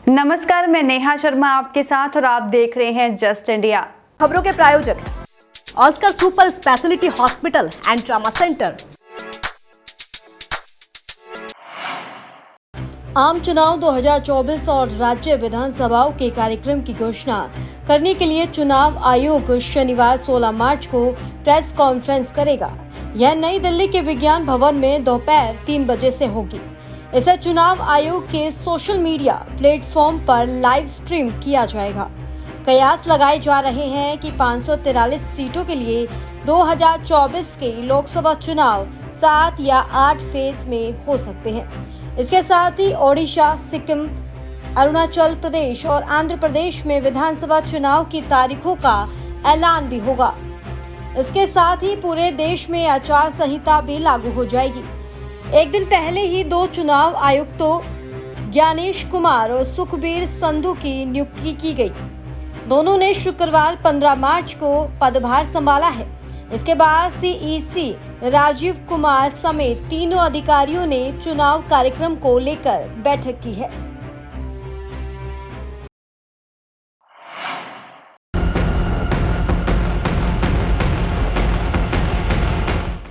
नमस्कार, मैं नेहा शर्मा आपके साथ और आप देख रहे हैं जस्ट इंडिया। खबरों के प्रायोजक हैं Oscar super speciality hospital and trauma centre. आम चुनाव 2024 और राज्य विधानसभाओं के कार्यक्रम की घोषणा करने के लिए चुनाव आयोग शनिवार 16 मार्च को प्रेस कॉन्फ्रेंस करेगा। यह नई दिल्ली के विज्ञान भवन में दोपहर 3 बजे से होगी। इसे चुनाव आयोग के सोशल मीडिया प्लेटफॉर्म पर लाइव स्ट्रीम किया जाएगा। कयास लगाए जा रहे हैं कि 543 सीटों के लिए 2024 के लोकसभा चुनाव 7 या 8 फेज में हो सकते हैं। इसके साथ ही ओडिशा, सिक्किम, अरुणाचल प्रदेश और आंध्र प्रदेश में विधानसभा चुनाव की तारीखों का ऐलान भी होगा। इसके साथ ही पूरे देश में आचार संहिता भी लागू हो जाएगी। एक दिन पहले ही 2 चुनाव आयुक्तों ज्ञानेश कुमार और सुखबीर संधू की नियुक्ति की गई। दोनों ने शुक्रवार 15 मार्च को पदभार संभाला है। इसके बाद सीईसी राजीव कुमार समेत तीनों अधिकारियों ने चुनाव कार्यक्रम को लेकर बैठक की है।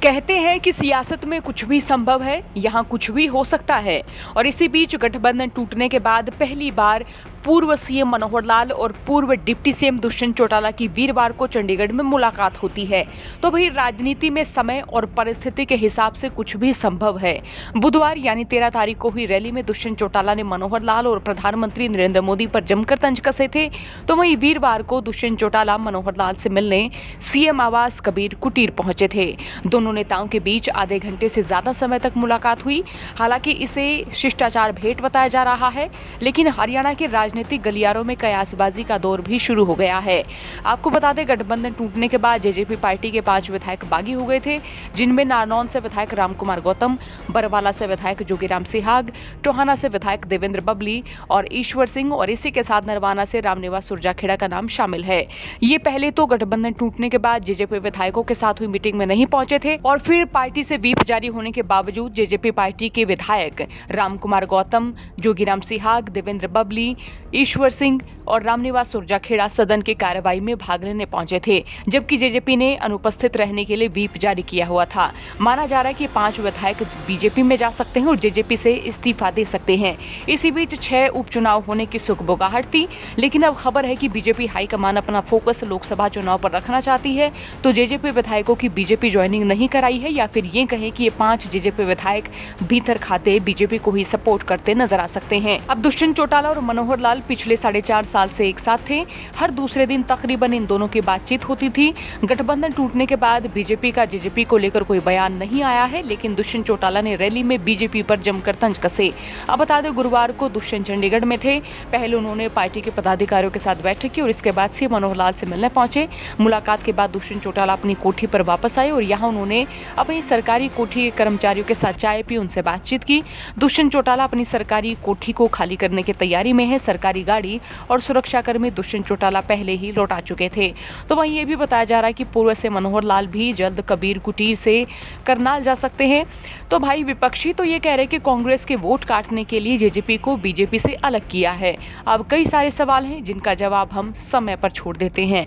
कहते हैं कि सियासत में कुछ भी संभव है, यहाँ कुछ भी हो सकता है। और इसी बीच गठबंधन टूटने के बाद पहली बार पूर्व सीएम मनोहर लाल और पूर्व डिप्टी सीएम दुष्यंत चौटाला की वीरवार को चंडीगढ़ में मुलाकात होती है। तो भाई राजनीति में समय और परिस्थिति के हिसाब से कुछ भी संभव है। बुधवार यानी 13 तारीख को हुई रैली में दुष्यंत चौटाला ने मनोहर लाल और प्रधानमंत्री नरेंद्र मोदी पर जमकर तंज कसे थे। तो वहीं वीरवार को दुष्यंत चौटाला मनोहर लाल से मिलने सीएम आवास कबीर कुटीर पहुंचे थे। दोनों नेताओं के बीच आधे घंटे से ज्यादा समय तक मुलाकात हुई। हालांकि इसे शिष्टाचार भेंट बताया जा रहा है, लेकिन हरियाणा के राजनीतिक गलियारों में कयासबाजी का दौर भी शुरू हो गया है। आपको बता दें, गठबंधन टूटने के बाद जेजेपी पार्टी के 5 विधायक बागी हो गए थे, जिनमें नारनौल से विधायक रामकुमार गौतम, बरवाला से विधायक जोगीराम सिहाग, टोहाना से विधायक देवेंद्र बबली और ईश्वर सिंह, और इसी के साथ नरवाना से रामनिवास सुरजाखेड़ा का नाम शामिल है। ये पहले तो गठबंधन टूटने के बाद जेजेपी विधायकों के साथ हुई मीटिंग में नहीं पहुंचे थे और फिर पार्टी से व्हिप जारी होने के बावजूद जेजेपी पार्टी के विधायक रामकुमार गौतम, जोगीराम सिहाग, देवेंद्र बबली, ईश्वर सिंह और रामनिवास सुरजाखेड़ा सदन की कार्रवाई में भाग लेने पहुंचे थे, जबकि जेजेपी ने अनुपस्थित रहने के लिए व्हिप जारी किया हुआ था। माना जा रहा है कि 5 विधायक बीजेपी में जा सकते हैं और जेजेपी से इस्तीफा दे सकते हैं। इसी बीच 6 उपचुनाव होने की सुगबुगाहट थी, लेकिन अब खबर है कि बीजेपी हाईकमान अपना फोकस लोकसभा चुनाव पर रखना चाहती है। तो जेजेपी विधायकों की बीजेपी ज्वाइनिंग नहीं कराई है, या फिर ये कहें कि ये 5 जेजेपी विधायक भीतर खाते बीजेपी को ही सपोर्ट करते नजर आ सकते हैं। अब दुष्यंत चौटाला और मनोहर लाल पिछले 4.5 साल से एक साथ थे। हर दूसरे दिन तकरीबन इन दोनों की बातचीत होती थी। गठबंधन टूटने के बाद बीजेपी का जेजेपी को लेकर कोई बयान नहीं आया है, लेकिन दुष्यंत चौटाला ने रैली में बीजेपी पर जमकर तंज कसे। अब बता दें, गुरुवार को दुष्यंत चंडीगढ़ में थे। पहले उन्होंने पार्टी के पदाधिकारियों के साथ बैठक की और इसके बाद से मनोहर लाल से मिलने पहुंचे। मुलाकात के बाद दुष्यंत चौटाला अपनी कोठी पर वापस आए और यहाँ उन्होंने अपनी सरकारी कोठी के कर्मचारियों के साथ चाय पी, उनसे बातचीत की। दुष्यंत चौटाला अपनी सरकारी कोठी को खाली करने की तैयारी में है। सरकारी गाड़ी और सुरक्षाकर्मी दुष्यंत चौटाला पहले ही लौटा चुके थे। तो वहीं ये भी बताया जा रहा है कि पूर्व से मनोहर लाल भी जल्द कबीर कुटीर से करनाल जा सकते हैं। तो भाई विपक्षी तो ये कह रहे हैं कि कांग्रेस के वोट काटने के लिए जेजेपी को बीजेपी से अलग किया है। अब कई सारे सवाल हैं जिनका जवाब हम समय पर छोड़ देते हैं।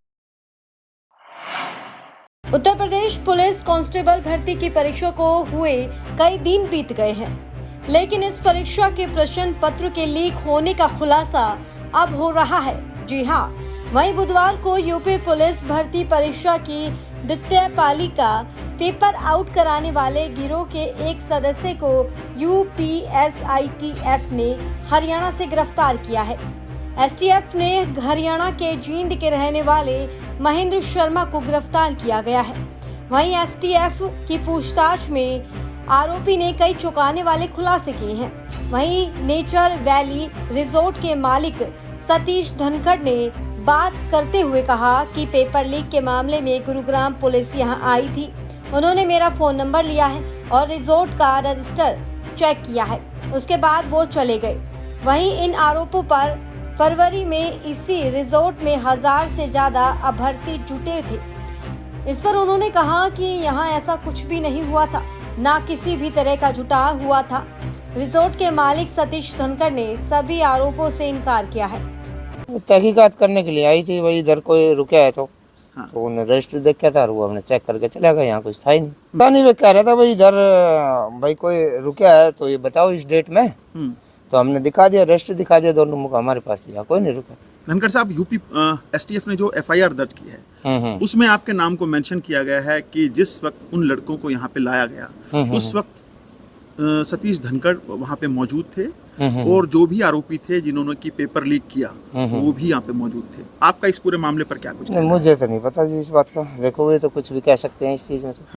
उत्तर प्रदेश पुलिस कांस्टेबल भर्ती की परीक्षा को हुए कई दिन बीत गए हैं, लेकिन इस परीक्षा के प्रश्न पत्र के लीक होने का खुलासा अब हो रहा है। जी हां, वहीं बुधवार को यूपी पुलिस भर्ती परीक्षा की द्वितीय पाली का पेपर आउट कराने वाले गिरोह के एक सदस्य को यूपीएसआईटीएफ ने हरियाणा से गिरफ्तार किया है। एसटीएफ ने हरियाणा के जींद के रहने वाले महेंद्र शर्मा को गिरफ्तार किया गया है। वहीं एसटीएफ की पूछताछ में आरोपी ने कई चौंकाने वाले खुलासे किए हैं। वहीं नेचर वैली रिजॉर्ट के मालिक सतीश धनखड़ ने बात करते हुए कहा कि पेपर लीक के मामले में गुरुग्राम पुलिस यहां आई थी। उन्होंने मेरा फोन नंबर लिया है और रिजॉर्ट का रजिस्टर चेक किया है, उसके बाद वो चले गए। वहीं इन आरोपों पर फरवरी में इसी रिजॉर्ट में 1000 से ज्यादा अभ्यर्थी जुटे थे। इस पर उन्होंने कहा कि यहाँ ऐसा कुछ भी नहीं हुआ था, ना किसी भी तरह का जुटाव हुआ था। रिजॉर्ट के मालिक सतीश धनखड़ ने सभी आरोपों से इनकार किया है। तहकीकात करने के लिए आई थी, भाई इधर कोई रुका है तो हाँ। तो उन्होंने रजिस्टर देखा था, वो हमने चेक करके चला गया, यहाँ कुछ था ही नहीं। पता नहीं, वे कह रहा था भाई इधर भाई कोई रुका है तो ये बताओ इस डेट में, तो हमने दिखा दिया, रजिस्टर दिखा दिया दोनों मुख हमारे पास दिया, कोई नहीं रुका। धनखड़ साहब, यूपी एसटीएफ ने जो एफआईआर दर्ज की है उसमें आपके नाम को मेंशन किया गया है कि जिस वक्त उन लड़कों को यहाँ पे लाया गया उस वक्त सतीश धनखड़ वहाँ पे मौजूद थे और जो भी आरोपी थे जिन्होंने की पेपर लीक किया वो भी यहाँ पे मौजूद थे। आपका इस पूरे मामले पर क्या कुछ नहीं, मुझे तो नहीं पता जी इस बात का। देखो ये तो कुछ भी कह सकते हैं इस चीज़ में तो।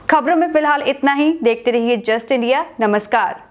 खबरों में फिलहाल इतना ही। देखते रहिए जस्ट इंडिया। नमस्कार।